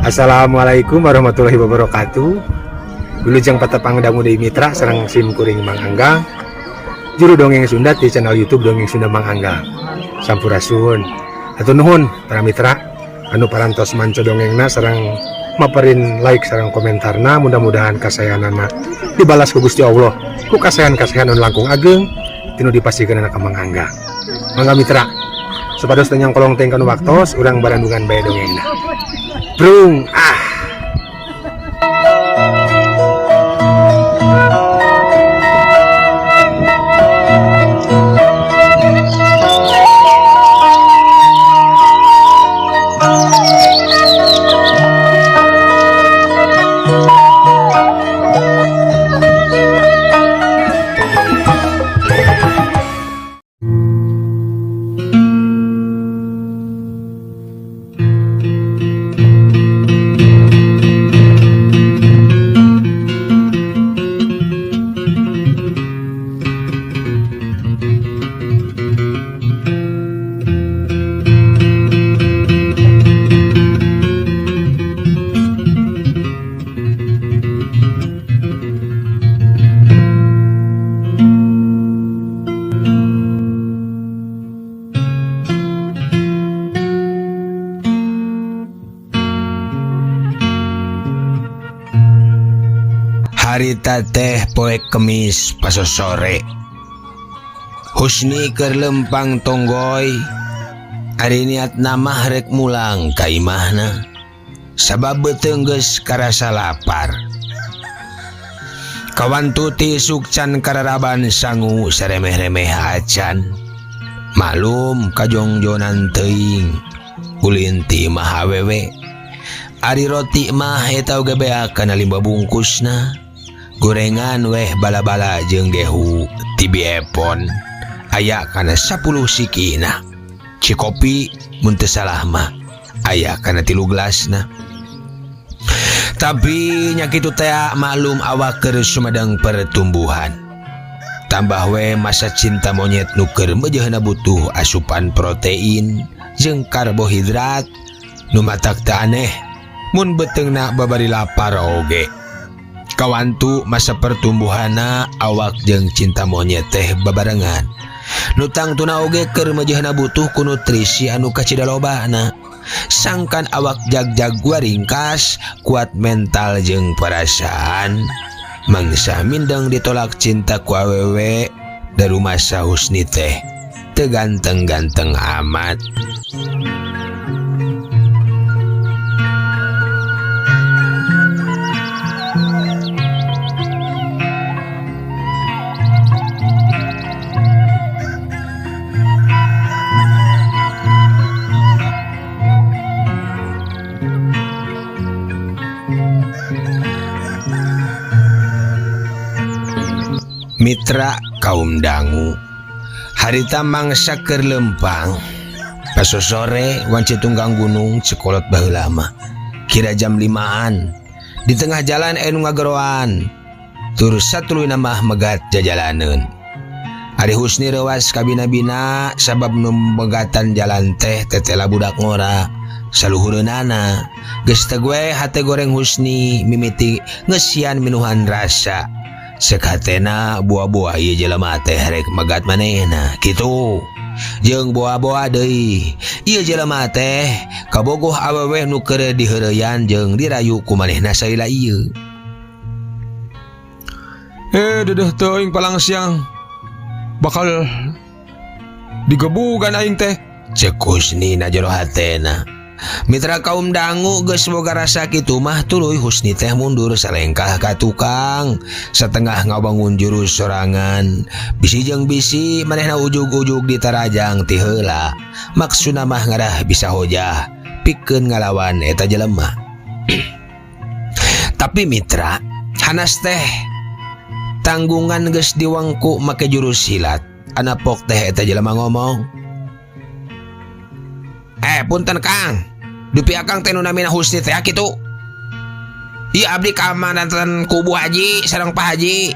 Assalamualaikum warahmatullahi wabarakatuh. Wilujeng patepang dangu deui mitra sareng sim kuring Mang Angga. Juru dongeng Sunda di channel YouTube Dongeng Sunda Mang Angga. Sampurasun. Hatur nuhun para mitra anu parantos manco dongengna sareng maparin like sareng komentarna, mudah-mudahan kasayanana dibalas ku Gusti Allah ku kasayan-kasayan anu langkung ageng tinu dipasikeun ka Mang Angga. Mangga mitra, supados tanyang kolong teng kanu waktos urang barandungan bae dongengna. Brung harita teh poe Kemis pasosore. Husni keur lempang tonggoy. Ari niat nama rek mulang ka imahna. Sabab beuteung geus karasa lapar. Kawan tuti sukcan kararaban sangu saremeh-remeh acan. Maklum kajongjonan teuing. Ulin ti mah awewe. Ari roti mah eta oge beak kana 5 bungkusna. Gorengan weh bala-bala jeung dehu tibi epon aya kana 10 sikina. Cikopi mun teu salah mah aya kana 3 gelasna. Tapi nya kitu teh maklum awak keur sumedang pertumbuhan. Tambah we masa cinta monyet nu keur meujeuhna butuh asupan protein jeung karbohidrat nu matak teu aneh mun beteungna babari lapar oge. Kawantu masa pertumbuhana awak jeung cinta monyet teh babarengan. Nu tangtuna oge keur meujeuhna butuh ku nutrisi anu kacida lobana. Sangkan awak jag-jag waringkas, kuat mental jeung perasaan. Mangsa mindeng ditolak cinta ku awewe daru masa Husni teh teu ganteng-ganteng amat. Mitra kaum dangu, harita mangsa keur lempang pasosore wanci tunggang gunung cikolot baheula mah kira jam 5-an di tengah jalan anu ngageroan tur satuluyna mah megat jajalaneun. Ari Husni rewas kabina-bina sabab nu megatan jalan teh tetela budak ngora saluhureunana geus teu we hate goreng Husni mimiti ngeusian minuhan rasa. Sekatena buah-buah ieu jelema teh rek megat manehna kitu. Jeung buah-buah deui. Ieu jelema teh kabogoh awewe nu keur diheureyan jeung dirayu ku manehna saila ieu. Dedeh teuing palang siang bakal digebugan aing teh, ceuk Husni na jero hatena. Mitra kaum dangu geus boga rasa kitu mah tuluy Husni teh mundur salengkah ka tukang satengah ngabangun jurus sorangan. Bisi jeung bisi manehna ujug-ujug ditarajang ti heula. Maksudna mah ngarah bisa hojah pikeun ngalawan eta jelema. Tapi mitra, hanas teh tanggungan geus diwangku make jurus silat. Anapok teh eta jelema ngomong, punten Kang, dupi akang teh nu namina Husni teh kitu. Ieu abdi kamanatan ku Bu Haji sareng Pak Haji.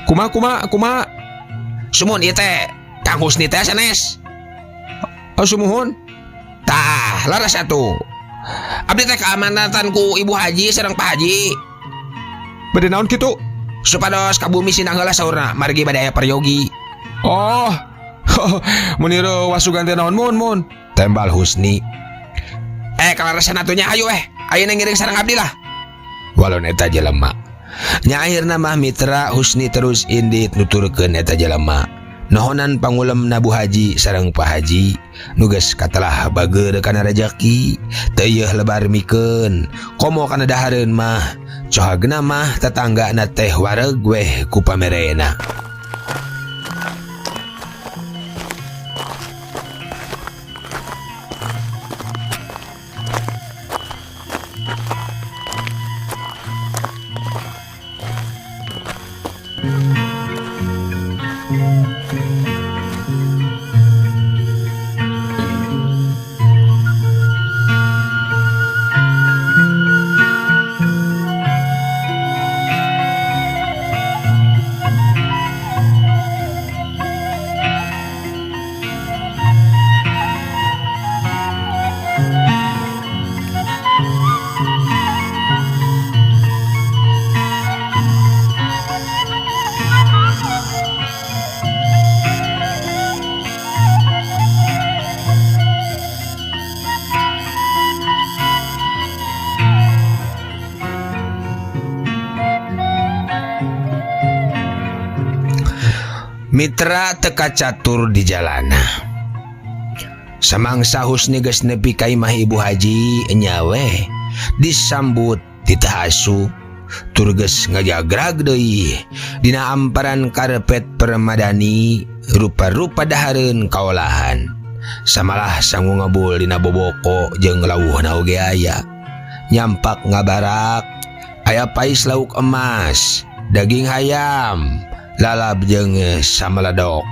Kumaha? Sumun ieu teh Kang Husni teh sanes. Sumuhun. Tah, laras atuh. Abdi teh keamanatan ku Ibu Haji sareng Pak Haji. Bade naon kitu? Supados kabumi sinang heula saurna margi bade aya peryogi. Oh. Menira wasugan teh naon mun. Tembal Husni. Kalarasan atunya ayo ayeuna ngiring sareng abdi lah. Walau eta jelema. Nya akhirna mah mitra Husni terus indit nuturkeun eta jelema. Nohonan pangulemna Bu Haji sareng Pak Haji nu geus katelah bageur kana rejeki teu ieuh lebar mikeun komo kana dahareun mah cohagna mah tetanggana teh wareg weh ku pamerena. Mitra teka catur di jalana. Samangsa Husni geus nepi ka imah Ibu Haji nyawe disambut ditahasu tur geus ngajagrag deui dina amparan karpet permadani rupa-rupa dahareun kaolahan. Samalah sangu ngabul dina boboko jeung lawuhna oge aya. Nyampak ngabarak aya pais lauk emas, daging hayam, lalab jeung samaledok,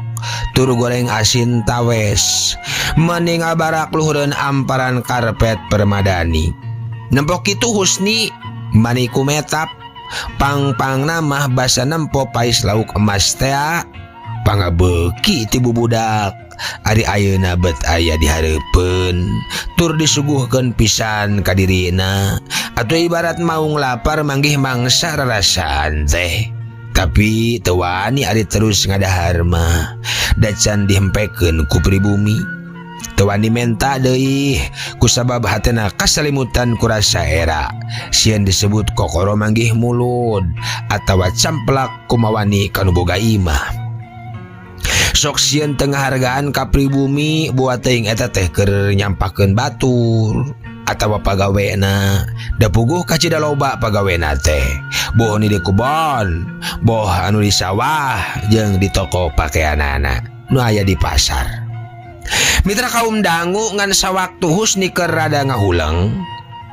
tur goreng asin tawes. Mending ngabarak luhureun amparan karpet permadani. Nempok kitu Husni mani kumetap pang-pangna mah basa nempo pais lauk emas teh pangabeuki ti bubudak. Ari ayeuna bet aya di hareupeun tur disuguhkeun pisan ka dirina atuh ibarat maung lapar manggih mangsa rarasaan teh. Tapi teu wani ari terus ngadahar mah da can dihempekeun ku pribumi. Teu wani menta deui kusabab hatena kasalimutan ku rasa era. Sieun disebut kokoro manggih mulud atawa camplak kumawani kanu boga imah. Sok sieun teu ngahargaan ka pribumi buat teuing eta teh keur nyampakeun batur atawa pagawena da puguh ka cida loba pagawena teh boh ni di kebon, boh anu di sawah jeung di toko pakeanana nu aya di pasar. Mitra kaum dangu ngan sawaktu Husni keur rada ngahuleng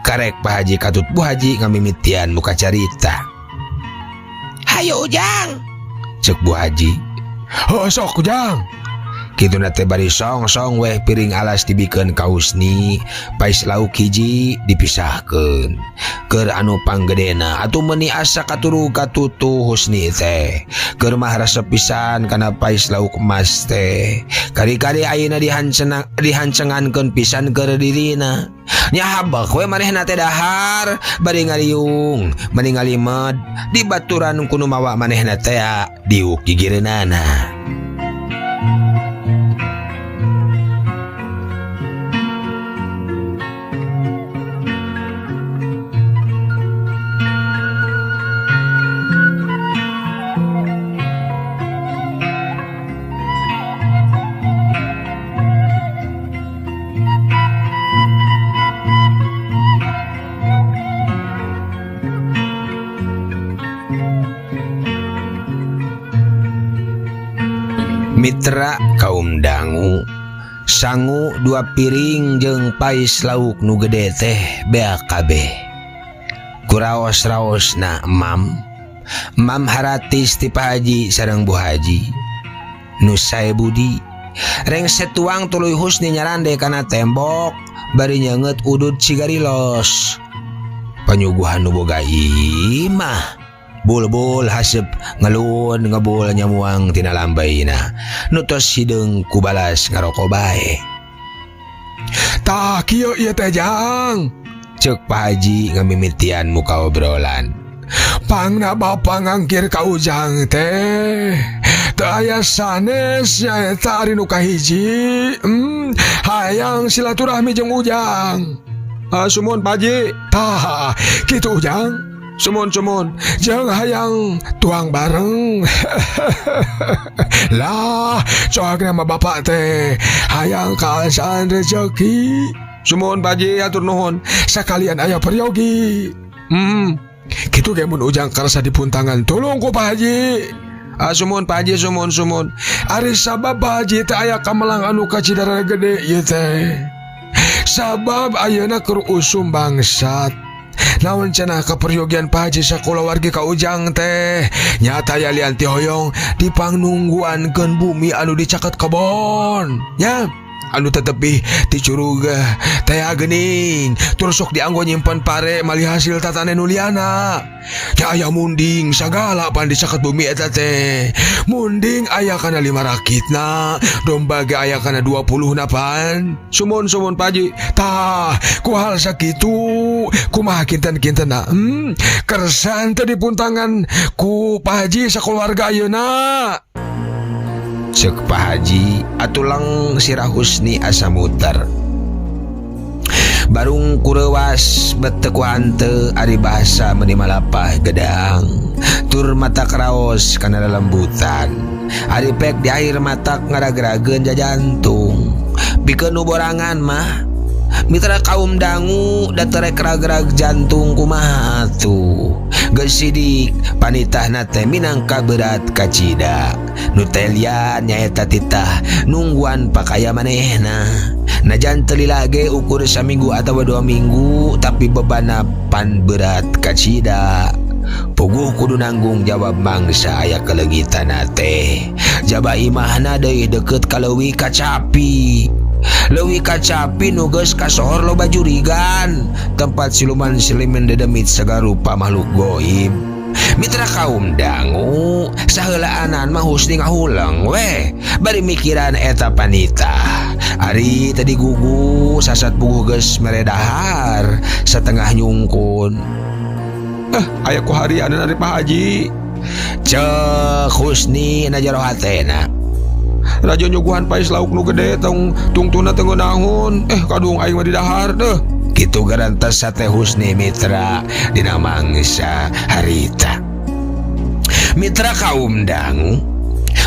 karek Pak Haji katut Bu Haji ngamimitian muka carita. "Hayo Ujang," cek Bu Haji. Sok Ujang. Kitu nate bari song-song weh piring alas dibikeun ka Husni, pais lauk hiji dipisahkeun. Keur anu panggedena atuh meuni asa katuru katutu Husni teh. Keur mah resep pisan kana pais lauk emas teh. Kari-kari ayeuna dihancengankeun pisan keur dirina. Nya habek we manehna teh dahar bari ngaliung, meni ngalimed di baturan kudu mawa manehna teh diuk gigireunana. Mitra kaum dangu sangu 2 piring jeung pais lauk nu gede teh bea kabeh. Kuraos-raosna Mam haratis ti Pak Haji sareng Bu Haji. Nu sae budi reng setuang tuluy Husni nyarande kana tembok bari nyeungeut udud cigarilos. Panyuguhan nu boga imah Bulbul hasep ngelun ngebul nyamuang tina lambay na. Nutos hidung kubalas ngaroko bae. Tak kieu ieu teh Jang. Cek Pak Haji ngamimitian muka obrolan. Pangna bapa ngangkir ka Ujang teh. Teu aya sanesnya eta ari nu kahiji. Hayang silaturahmi jeung Ujang. Sumun Pak Haji. Tah, kitu Ujang. Sumun. Jeung hayang tuang bareng. Lah, coakna mah bapak teh hayang kaasaan rezeki. Sumun Pak Haji atur nuhun. Sakalian aya peryogi. Kitu ge mun Ujang karasa dipuntangan tulung ku Pak Haji. Sumun Pak Haji sumun. Ari sabab Pak Haji teh aya kamelang anu kacidara gede ieu teh. Sabab ayeuna keur usum bangsat. Naon cenah kaperyogian Pak Haji sakulawargi ka Ujang teh nyata aya lian ti hoyong dipangnungguankeun bumi anu dicaket kebon. Nya anu tetepi ti curug teh geuning tur sok dianggo nyimpen pare malih hasil tatane nu liana. Nya aya munding sagala pan dicaket bumi eta teh. Munding aya kana 5 rakitna, domba ge aya kana 20 na pan. Sumun Pak Haji. Tah, ku hal sakitu kumaha kinten-kintena kersan teh dipuntangan ku Pak Haji sakeluarga ayeuna. Cek Pak Haji atulang sirah Husni asa muter. Barung kurewas beteku hante ari bahasa menimalapah gedang. Tur mata kraos kana lembutan. Ari pek di akhir matak ngaragrageun jajantung. Bikeun borangan mah mitra kaum dangu da terek ragrag jantung kumaha atuh. Geus sidik panitahna teh minangka berat kacida. Nu teh lian nyaeta titah nungguan pakaya manehna. Najan teu lila ge ukur saminggu atawa 2 minggu tapi bebanna pan berat kacida. Puguh kudu nanggung jawab mangsa aya kelegitanna teh. Jaba imahna deui deukeut ka leuwih kacapi. Leuwih kacapi nu geus kasohor loba jurigan. Tempat siluman siliman dedemit sagarupa makhluk goib. Mitra kaum dangu saheulaan mah Husni ngahulang we bari mikiran eta panitah. Ari tadi gugu sasat puguh geus mere dahar satengah nyungkun. Aya ku harian dari Pak Haji. Cek Husni na jero hatena. Rajo nyuguhan pais lauk nu gede tungtuna teu naon. Kadung aing mah di dahar deuh. Kitu garantos sate Husni mitra dina mangsa harita. Mitra kaum dangu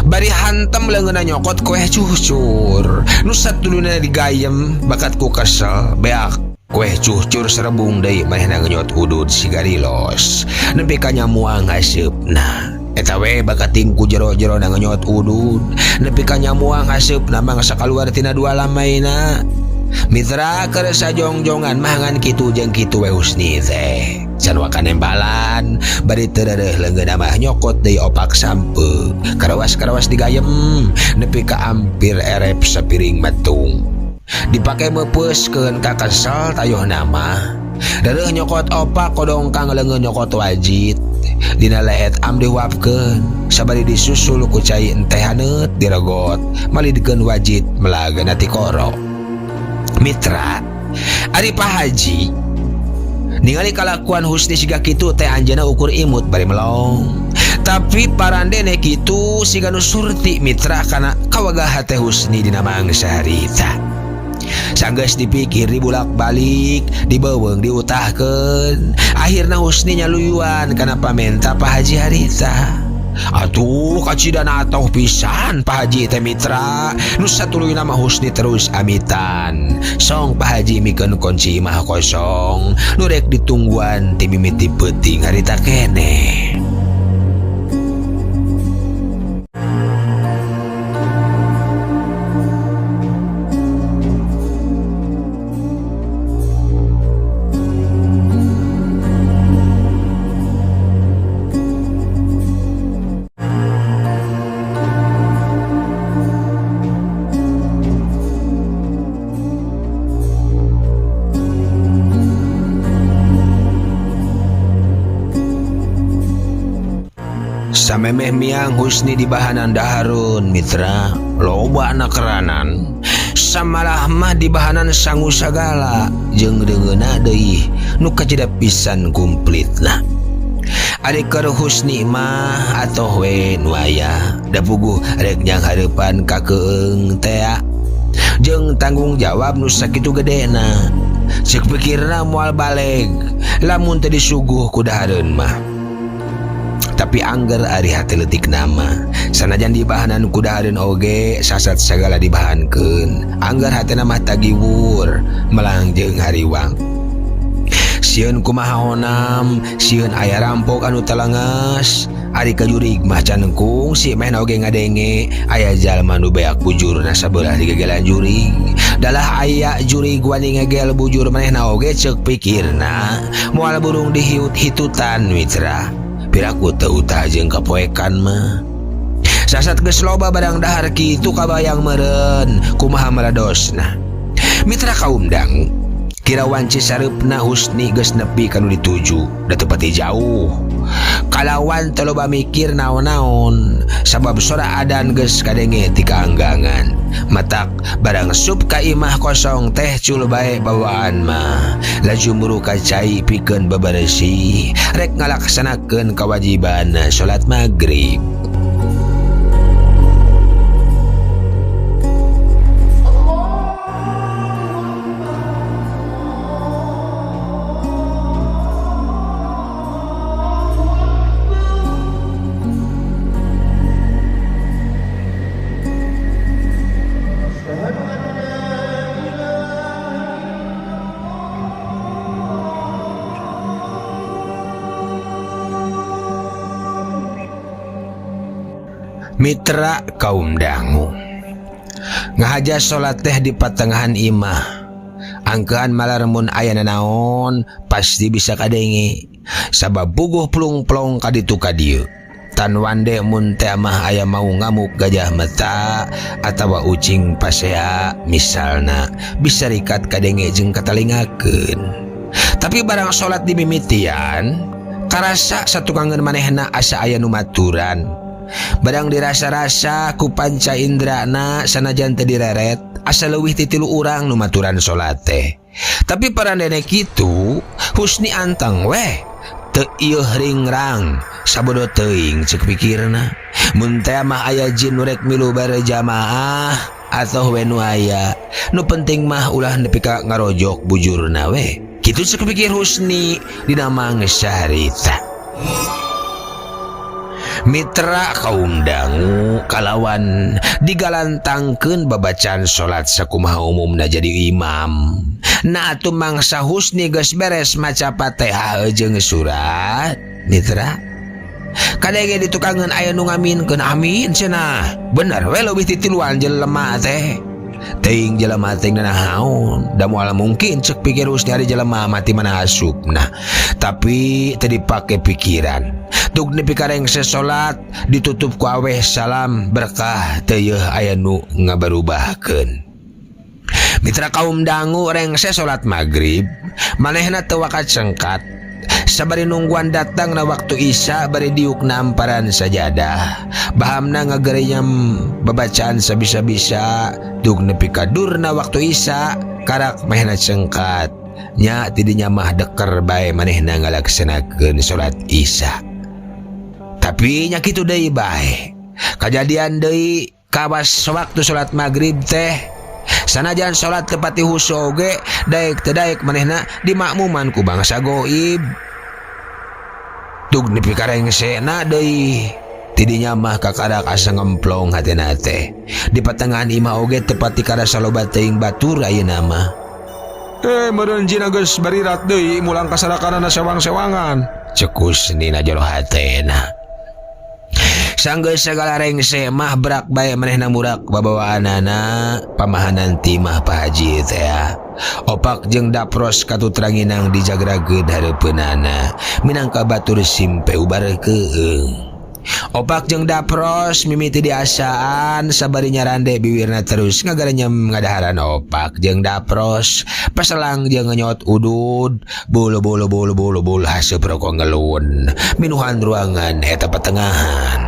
bari hantem leungeunna nyokot kueh cucur. Nu satuluna digayem bakat ku kesel beak kueh cucur serebung deui manehna ngenyot udud sigarilos. Nepi ka nyamuang haseupna. Eta we bakating ku jero-jero na ngenyot udud. Nepi ka nyamuang haseupna mangsa kaluar tina 2 lamayna. Mitra keur sajongjongan mangan kitu jeung kitu we Husni teh. Can wakan embalan bari teu reureuh leungeunna mah nyokot deui opak sampeu. Karawas-karawas digayem nepi ka ampir erep sapiring metung. Dipake meupeuskeun ka kesel tayuhna mah. Reureuh nyokot opak kodong kang leungeun nyokot wajit. Dina leet am diuapkeun sabari disusul ku cai enteh haneut diregot malidkeun wajit melagana ti koro. Mitra ari Pak Haji ningali kalakuan Husni siga kitu teh anjeunna ukur imut bari melong. Tapi parandene kitu siga nu surti mitra kana kawagaha teh Husni dina mangsa harita. Sanggeus dipikir dibulak-balik, dibeuweung diutahkeun, akhirna Husni nyaluyuan kana pamenta Pak Haji harita. Atuh kacidana atoh pisan Pak Haji teh mitra. Nu satuluyna mah Husni terus amitan. Song Pak Haji mikeun kunci mah kosong. Nu rek ditungguan ti mimiti peuting harita keneh. Samemeh miang Husni di bahanan daharun mitra, loba anak keranan. Samalah mah di bahanan sangu sagala, jeung deungeuna deui nu kacida pisan kumplitna. Ari keur Husni mah atoh we nu aya da puguh rek nyang hareupan ka keung teh jeung tanggung jawab nu sakitu gedena. Ceuk pikirna moal baleg lamun teu disuguh ku dahareun mah. Tapi angger ari hati leutik nama sanajan di bahanan ku dahareun oge sasat sagala dibahankeun, angger hatena mah tagiwur melang jeung hariwang. Sieun kumaha honam, sieun aya rampok anu telenges, ari ka jurig mah canengkung si meh oge ngadenge aya jalma nu beak bujurna sabelah di gegelan jurig. Dalah aya jurig wani ngegel bujur manehna oge ceuk pikirna moal burung dihiut-hitutan mitra. Piraku teu utah jeung kapoekan mah. Sasat geus loba barang dahar kitu kabayang meureun kumaha meladosna. Mitra kaum dangu, kira wanci sareupna Husni geus nepi ka nu dituju da teu pati jauh. Kalawan teu loba mikir naon-naon sabab sora adan geus kadenge ti kaanggangan. Matak barang sup ka imah kosong teh cul bae bawaan mah. Laju muru ka cai pikeun babaresi rek ngalaksanakeun kawajibanna salat magrib. Mitra kaum dangu, ngahaja salat teh di patengahan imah. Angkeun malarmun aya nanaon pasti bisa kadenge sabab buguh plung-plong ka ditu ka dieu. Tan wande mun teh mah aya mau ngamuk gajah mata atawa ucing pasea misalna bisa rikat kadenge jeung katalingakeun. Tapi barang salat di mimitian karasa satukangeun manehna asa aya nu maturan. Barang dirasa-rasa ku panca indrana sanajan teu direret asa leuwih ti 3 urang nu maturan salat teh. Tapi parandene kitu Husni anteng weh teu ieuh ringrang sabodo teuing ceuk pikirna. Mun teh mah aya jin nu rek milu barejamaah atoh we nu aya nu penting mah ulah nepi ka ngarojok bujurna we. Kitu ceuk pikir Husni dina mangsa harita. Mitra kaum dangu, kalawan digalantangkeun babacaan salat sakumaha umumna jadi imam. Na atuh mangsa Husni geus beres maca Fatihah jeung surat, mitra. Kadenge ditukangeun aya nu ngaminkeun amin cenah. Bener we leuwih ti 3 jelema teh. Teuing jelema teh naon, da moal mungkin ceuk pikir Husni ari jelema mati mana asupna. Tapi teu dipake pikiran. Tug nepi ka rengse salat ditutup ku aweh salam berkah teu yeuh aya nu ngabarubahkeun. Mitra kaum dangu rengse salat magrib manehna teu wakat sengkat. Sabari nungguan datang na waktu isya bari diuk namparan sajadah. Bahamna ngagerenyam babacaan sabisa-bisa tug nepi ka durna waktu isya karak mehna sengkat. Nya tidinya mah deker bae manehna ngalaksanakeun salat isya. Tapi nya kitu deui bae. Kajadian deui kawas waktu salat magrib teh. Sanajan salat teu pati husu oge daek teu daek manehna dimakmuman ku bangsa goib. Tug nepi ka rengsena deui. Tidinya mah kakarak asa ngemplong hatena teh. Di patengahan imah oge teu pati karasa loba teuing batur ayeuna mah. Meureun jina geus barirat deui mulang kasarakanana sewang-sewangan. Ceuk Husni na jero hatena. Sanggeus sagala rengse mah berak bae manehna murak babawaanana pamahanan timah Pak Haji teh. Opak jeung dapros katutranginang dijagrageun hareupeunana minangka batur simpe ubar keung. Opak jeung Dapros mimiti diasaan sabari nyarande biwirna terus ngagaranyem ngadaharan Opak jeung Dapros paselang jeung ngenyot udud bulu haseup rokok ngelun minuhan ruangan eta patengahan.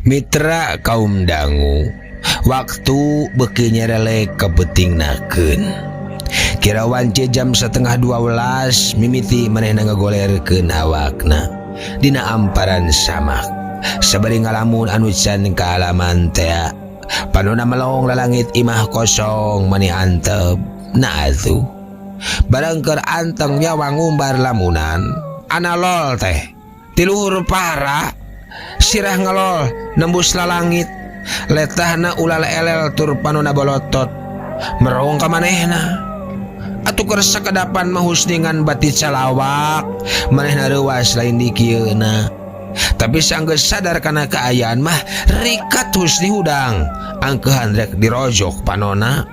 Mitra kaum dangu, waktu beki nyerele kebetingnakeun. Kira wance jam 11:30 mimiti manehna ngagolerkeun awakna dina amparan samak. Sabari ngalamun anu can ka alaman teh, panonna melong lalangit imah kosong mani antep. Na atuh. Barang keur anteng nyawa ngumbar lamunan, analol teh. Tiluhur para sirah ngelol nembus lalangit letahna ulal elel tur panona bolotot merong ka manehna atuh keur sakedapan mah husningan batit salawak manehna reuas lain di kieuna tapi sanggeus sadar kana kaayaan mah rikat husni hudang angkeuhan rek dirojok panona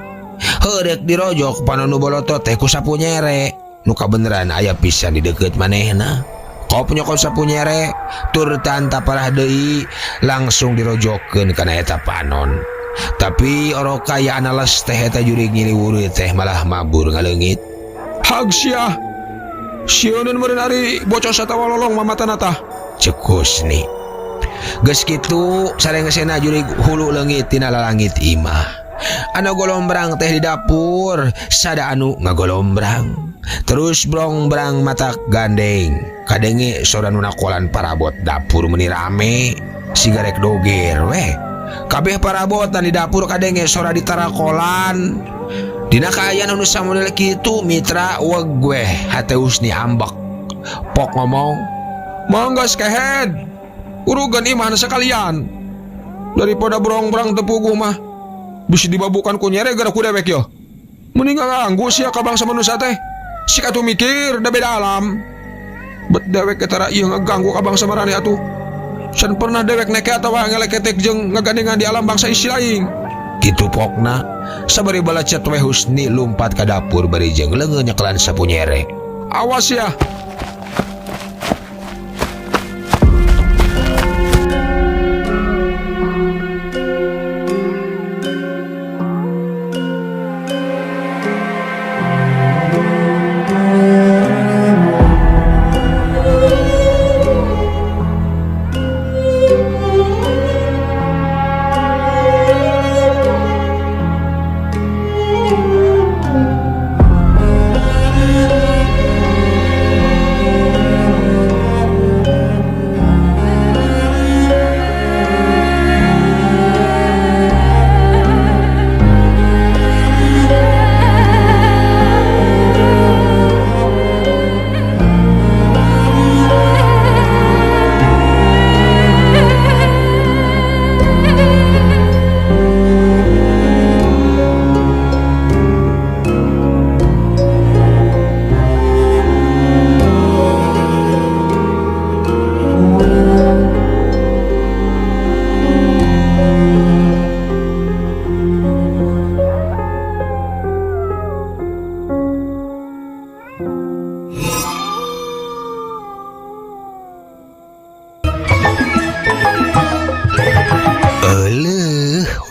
heurek dirojok panonu bolotot teh ku sapu nyere nu kabeneran aya pisan di deukeut manehna. Kau nyokot sapu nyere tur tanta parah deui langsung dirojokeun kana eta panon. Tapi orok kaya anales teh eta jurig ngiliwureut teh malah mabur ngaleungit. Hag sia. Sieun meureun ari bocos atawa lolong mamatana tah. Ceuk Husni. Geus kitu sarengesena jurig hulu leungit tina lalangit imah. Anu golombrang teh di dapur, sada anu ngagolombrang. Terus brong-brang matak gandeng kadenge sora nu nakolan parabot dapur meuni rame sigarek doger weh kabeh parabot dan di dapur kadenge sora ditarakolan dina kaayaan anu samodel kitu mitra weg weh hate Husni ambek pok ngomong Manggas kehead urugan imah sekalian daripada brong-brang tepuguh mah bisa dibabukan ku nyere gara ku dewek yo mending nganggu sia ka bangsa manusia teh si atuh mikir da beda alam bet dewek ketara ieu ngaganggu ka bangsa marane atuh can pernah dewek neke atawa ngeleketek jeung ngagandengan di alam bangsa isi lain kitu pokna sabari balacet we Husni lumpat ka dapur bari jeung leungeun nyekelan sapu nyere awas ya.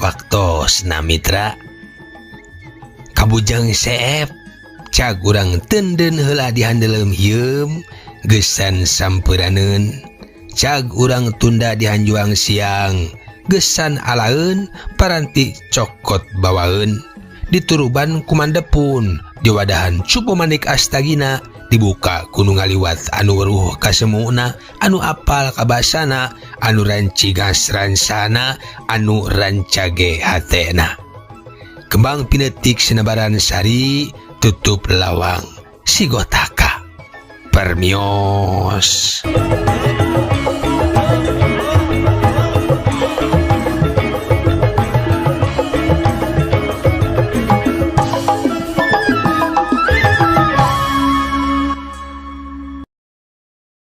Waktusna mitra kabujang seep cag urang tenden heula di handeuleum hieum geusan sampuraneun cag urang tunda di hanjuang siang geusan alaeun paranti cokot bawaeun dituruban kumandepun di wadahan cupu manik astagina dibuka kudu ngaliwat anu weruh kasemuna, anu apal kabasana, anu rancigas ransana, anu rancage hatena. Kembang pinetik sinebaran sari, tutup lawang si Gotaka. Permios.